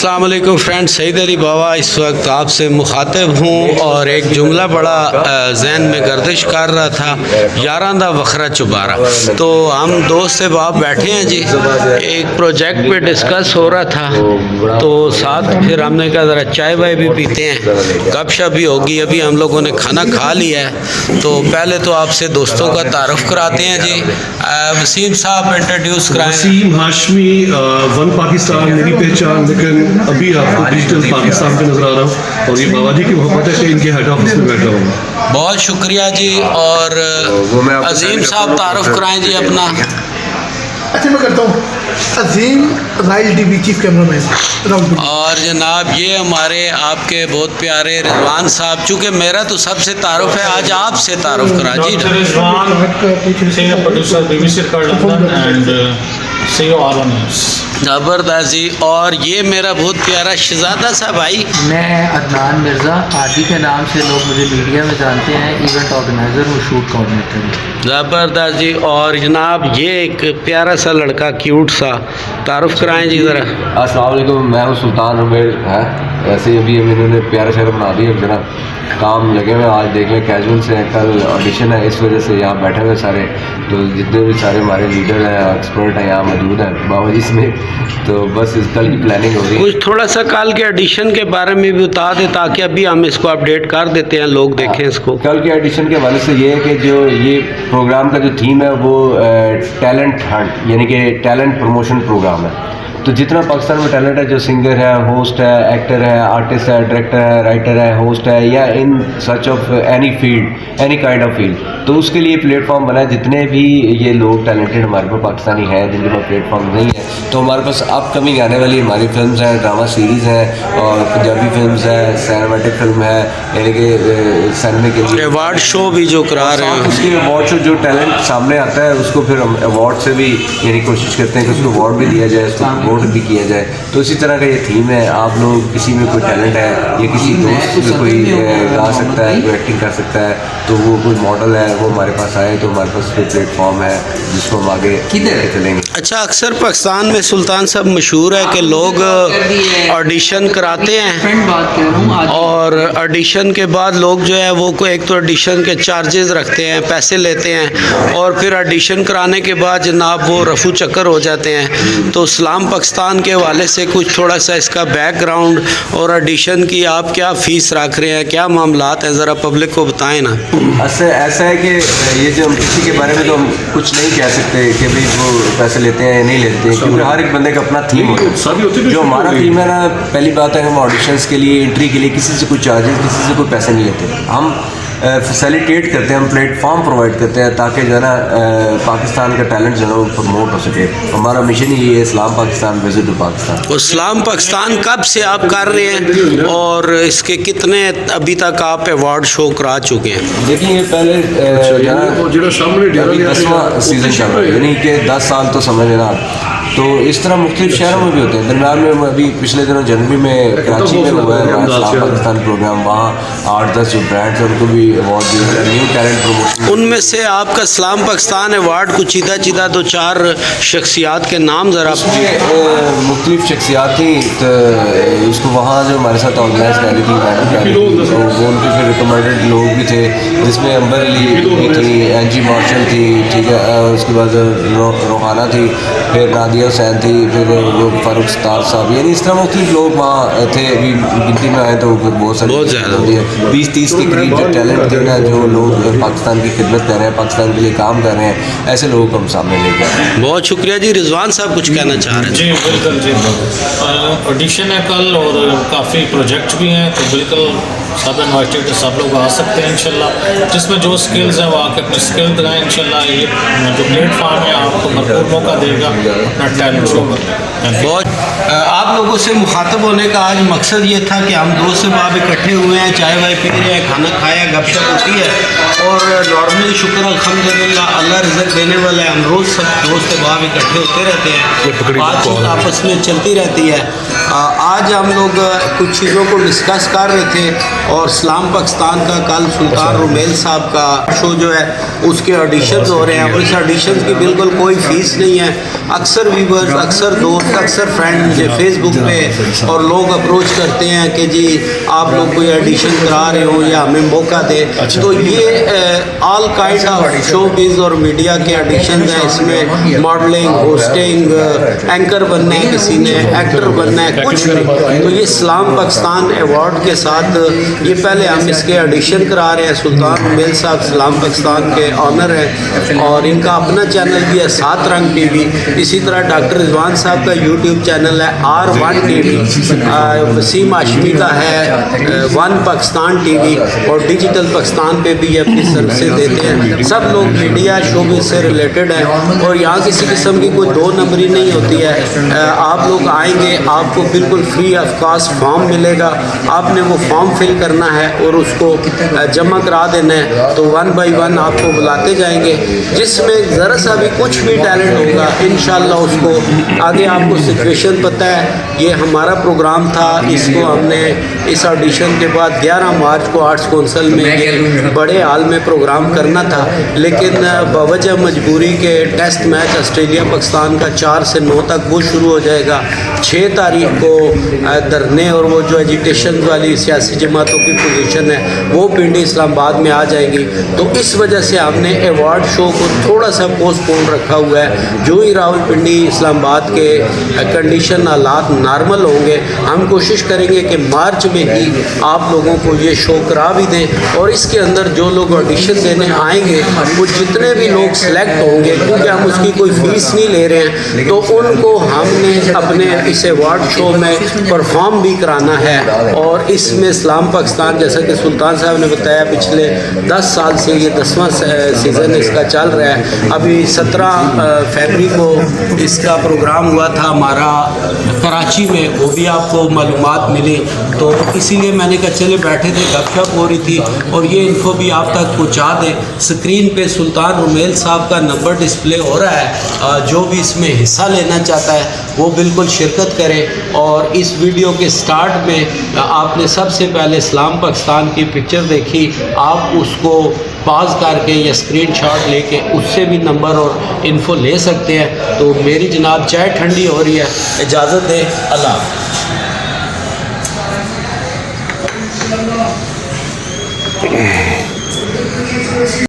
अस्सलाम वालेकुम फ्रेंड, सईद अली बाबा इस वक्त आपसे मुखातिब हूँ और एक जुमला बड़ा जहन में गर्दिश कर रहा था, यारां दा वखरा चुबारा। तो हम दोस्त से बाप बैठे हैं जी, एक प्रोजेक्ट पे डिस्कस हो रहा था, तो साथ फिर हमने कहा ज़रा चाय वाय भी पीते हैं, गपशप भी होगी। अभी हम लोगों ने खाना खा लिया है, तो पहले तो आपसे दोस्तों का तारुफ कराते हैं जी। वसीम साहब इंट्रोड्यूस कराएं। वसीम हाशमी, वन पाकिस्तान मेरी पहचान, लेकिन अभी आपको डिजिटल पाकिस्तान पे नजर आ रहा हूँ और ये बाबा जी की मोहब्बत है कि इनके हेड ऑफिस में बैठा हूँ। बहुत शुक्रिया जी। और अजीम साहब तारुफ कराएं जी अपना। अच्छा मैं करता हूँ। अजीम राइल टीवी चीफ कैमरामैन। और जनाब ये हमारे आपके बहुत प्यारे रिजवान साहब, चूँकि मेरा तो सबसे तारुफ है, आज आपसे तारुफ करा जी। ज़बरदस्त जी। और ये मेरा बहुत प्यारा शहजादा सा भाई। मैं अदनान मिर्ज़ा, आदि के नाम से लोग मुझे मीडिया में जानते हैं, इवेंट ऑर्गेनाइज़र हूँ, शूट कोऑर्डिनेटर। ज़बरदस्त जी। और जनाब ये एक प्यारा सा लड़का, क्यूट सा, तारुफ कराएं जी ज़रा। अस्सलाम वालेकुम, मैं हूँ सुल्तान रुमेल है। ऐसे ही अभी इन्होंने प्यारा शहर बना दिया, जरा काम लगे हुए आज देख लें, कैजुअल से कल ऑडिशन है, इस वजह से यहाँ बैठे हुए सारे, तो जितने भी सारे हमारे लीडर हैं, एक्सपर्ट हैं, यहाँ मौजूद हैं बाबा जी समेत। तो बस इस कल की प्लानिंग हो रही है। कुछ थोड़ा सा कल के एडिशन के बारे में भी बता दे, ताकि अभी हम इसको अपडेट कर देते हैं, लोग देखें इसको। कल के एडिशन के हवाले से ये है कि जो ये प्रोग्राम का जो थीम है वो टैलेंट हंट, यानी कि टैलेंट प्रमोशन प्रोग्राम है। तो जितना पाकिस्तान में टैलेंट है, जो सिंगर है, होस्ट है, एक्टर है, आर्टिस्ट है, डायरेक्टर है, राइटर है, होस्ट है, या in such of any field, any kind of field, तो उसके लिए प्लेटफॉर्म बना है। जितने भी ये लोग टैलेंटेड हमारे पास पाकिस्तानी हैं, जिनके पास प्लेटफॉर्म नहीं है, तो हमारे पास अपकमिंग आने वाली हमारी फिल्म्स हैं, ड्रामा सीरीज़ हैं और पंजाबी फिल्म्स है, सिनेमेटिक फिल्म है, यानी कि सिनेमा के लिए अवार्ड शो भी जो करा रहे हैं। उसके अवार्ड शो, जो टैलेंट सामने आता है उसको फिर हम अवार्ड से भी यानी कोशिश करते हैं कि उसको अवार्ड भी दिया जाए, उसको प्रमोट भी किया जाए। तो इसी तरह का ये थीम है। आप लोग किसी में कोई टैलेंट है या किसी दोस्त में कोई गा सकता है, कोई एक्टिंग कर सकता है, तो वो कोई मॉडल है, वो हमारे पास आए, तो हमारे पास कोई प्लेटफॉर्म है जिसको हम आगे लेके चलेंगे। अच्छा, अक्सर पाकिस्तान में सुल्तान साहब मशहूर है कि लोग ऑडिशन कराते हैं और ऑडिशन के बाद लोग जो है वो को एक तो ऑडिशन के चार्जेस रखते हैं, पैसे लेते हैं, और फिर ऑडिशन कराने के बाद जनाब वो रफू चक्कर हो जाते हैं। तो इस्लाम पाकिस्तान के हवाले से कुछ थोड़ा सा इसका बैकग्राउंड और ऑडिशन की आप क्या फ़ीस रख रहे हैं, क्या मामलात हैं, ज़रा पब्लिक को बताएं ना। ऐसा है कि ये जो हम किसी के बारे में तो हम कुछ नहीं कह सकते कि भाई वो पैसे लेते हैं या नहीं लेते, क्योंकि हर एक बंदे का अपना थीम होता है। जो हमारा थीम है ना, पहली बात है, हम ऑडिशंस के लिए, एंट्री के लिए किसी से कोई चार्जेस, किसी से कोई पैसे नहीं लेते। हम फैसिलिटेट करते हैं, हम प्लेटफॉर्म प्रोवाइड करते हैं, ताकि जो है ना पाकिस्तान का टैलेंट जो है वो प्रमोट हो सके। हमारा मिशन ही ये है, इस्लाम पाकिस्तान विजिट टू पाकिस्तान। इस्लाम पाकिस्तान कब से आप कर रहे हैं और इसके कितने अभी तक आप अवार्ड शो करा चुके हैं? देखिए पहले 10वां सीज़न चल रहा है, यानी कि 10 साल तो समझ लेना। तो इस तरह मुख्तलिफ शहरों में भी होते हैं। दरम्यान में अभी पिछले दिनों जनवरी में कराची में हुआ है इस्लाम पाकिस्तान प्रोग्राम, वहाँ 8-10 जो ब्रांड्स हैं उनको भी अवार्ड दिए, न्यू टैलेंट प्रमोशन। उनमें से आपका इस्लाम पाकिस्तान अवार्ड कुछ सीधा सीधा 2-4 शख्सियात के नाम ज़रा। मुख्तलिफ शख्सियात थी, तो उसको वहाँ जो हमारे साथ ऑर्गेनाइज कर रही थी मैडम, तो वो उनके फिर रिकमेंडेड लोग भी थे, जिसमें अंबर अली भी थी, एनजी मार्शल थी, ठीक है, उसके बाद रोहाना थी, फिर नादिया हुसैन थी, फिर लोग फारूक सत्तार साहब, यानी इस तरह मुख्तलिफ लोग वहाँ थे। अभी गिनती में आए तो बहुत सारे, 20-30 के करीब जो टैलेंट थे ना, जो लोग पाकिस्तान की खिदमत कर रहे हैं, पाकिस्तान के लिए काम कर रहे हैं, ऐसे लोगों को हम सामने लेके आए हैं। बहुत शुक्रिया जी। रिजवान साहब कुछ कहना चाह रहे हैं? जी बिल्कुल जी, ऑडिशन है कल और काफ़ी प्रोजेक्ट भी हैं, तो बिल्कुल सब इन्वाइटेड, सब लोग आ सकते हैं इंशाल्लाह। जिसमें जो स्किल्स हैं वो आके अपने स्किल दिखाएं इंशाल्लाह। ये जो प्लेटफॉर्म है आपको भरपूर मौका देगा अपना टैलेंट शो करने। बहुत आप लोगों से मुखातब होने का आज मकसद ये था कि हम दोस्त से बाप इकट्ठे हुए हैं, चाय वाय पी रहे हैं, खाना खाया, गपशप होती है, और नॉर्मली शुक्र अल्हम्दुलिल्लाह अल्लाह रिज़्क़ देने वाला है। हम रोज़ सब दोस्त बाप इकट्ठे होते रहते हैं, बातचीत आपस में चलती रहती है। आज हम लोग कुछ चीज़ों को डिस्कस कर रहे थे और इस्लाम पाकिस्तान का कल सुल्तान रुमेल साहब का शो जो है उसके ऑडिशंस हो रहे हैं और इस ऑडिशंस की बिल्कुल कोई फ़ीस नहीं है। अक्सर व्यूवर्स, अक्सर दोस्त, अक्सर फ्रेंड मुझे फेसबुक पे और लोग अप्रोच करते हैं कि जी आप लोग कोई ऑडिशन करा रहे हो या हमें मौका दें। तो ये ऑल काइंड ऑफ शोबिज़ और मीडिया के ऑडिशन हैं। इसमें मॉडलिंग, होस्टिंग, एंकर बनना है, किसी ने एक्टर बनना है, कुछ भी। तो ये इस्लाम पाकिस्तान अवार्ड के साथ ये पहले हम इसके ऑडिशन करा रहे हैं। सुल्तान रुमेल साहब इस्लाम पाकिस्तान के ऑनर हैं और इनका अपना चैनल भी है 7 रंग टीवी। इसी तरह डॉक्टर रिजवान साहब का यूट्यूब चैनल है R1 टीवी, वसीम हाशमी का है 1 पाकिस्तान टीवी और डिजिटल पाकिस्तान पे भी ये अपनी सर्विसेज देते हैं। सब लोग मीडिया शोबिज़ से रिलेटेड हैं और यहाँ किसी किस्म की कोई 2 नंबरी नहीं होती है। आप लोग आएंगे, आपको बिल्कुल फ्री ऑफ कॉस्ट फॉर्म मिलेगा। आपने वो फॉर्म फिल करना है और उसको जमा करा देना है। तो 1 बाय 1 आपको बुलाते जाएंगे। जिसमें ज़रा सा भी कुछ भी टैलेंट होगा इंशाल्लाह उसको आगे, आपको सिचुएशन पता है। ये हमारा प्रोग्राम था, इसको हमने इस ऑडिशन के बाद 11 मार्च को आर्ट्स काउंसिल में ये बड़े हॉल में प्रोग्राम करना था, लेकिन बवजह मजबूरी के टेस्ट मैच ऑस्ट्रेलिया पाकिस्तान का 4 से 9 तक वो शुरू हो जाएगा। 6 तारीख को धरने और वो जो एजुकेशन वाली सियासी जमातों की पोजीशन है वो पिंडी इस्लामाबाद में आ जाएगी। तो इस वजह से हमने अवार्ड शो को थोड़ा सा पोस्टपोन रखा हुआ है। जो ही रावलपिंडी इस्लामाबाद के कंडीशन हालात नॉर्मल होंगे, हम कोशिश करेंगे कि मार्च में ही आप लोगों को ये शो करा भी दें। और इसके अंदर जो लोग ऑडिशन देने आएंगे वो जितने भी लोग सेलेक्ट होंगे, क्योंकि हम उसकी कोई फ़ीस नहीं ले रहे हैं, तो उनको हमने अपने इस अवार्ड शो में परफॉर्म भी कराना है। और इसमें इस्लाम पाकिस्तान, जैसा कि सुल्तान साहब ने बताया, पिछले 10 साल से ये 10वां सीज़न इसका चल रहा है। अभी 17 फरवरी को इसका प्रोग्राम हुआ था हमारा कराची में, वो भी आपको मालूमात मिली। तो इसीलिए मैंने कहा चले बैठे थे, गपशप हो रही थी और ये इन्फो भी आप तक पहुँचा दें। स्क्रीन पे सुल्तान रुमेल साहब का नंबर डिस्प्ले हो रहा है। जो भी इसमें हिस्सा लेना चाहता है वो बिल्कुल शिरकत करे। और इस वीडियो के स्टार्ट में आपने सबसे पहले इस्लाम पाकिस्तान की पिक्चर देखी, आप उसको पॉज करके या स्क्रीनशॉट लेके उससे भी नंबर और इन्फो ले सकते हैं। तो मेरी जनाब चाय ठंडी हो रही है, इजाज़त दें, अल्लाह हाफ़िज़।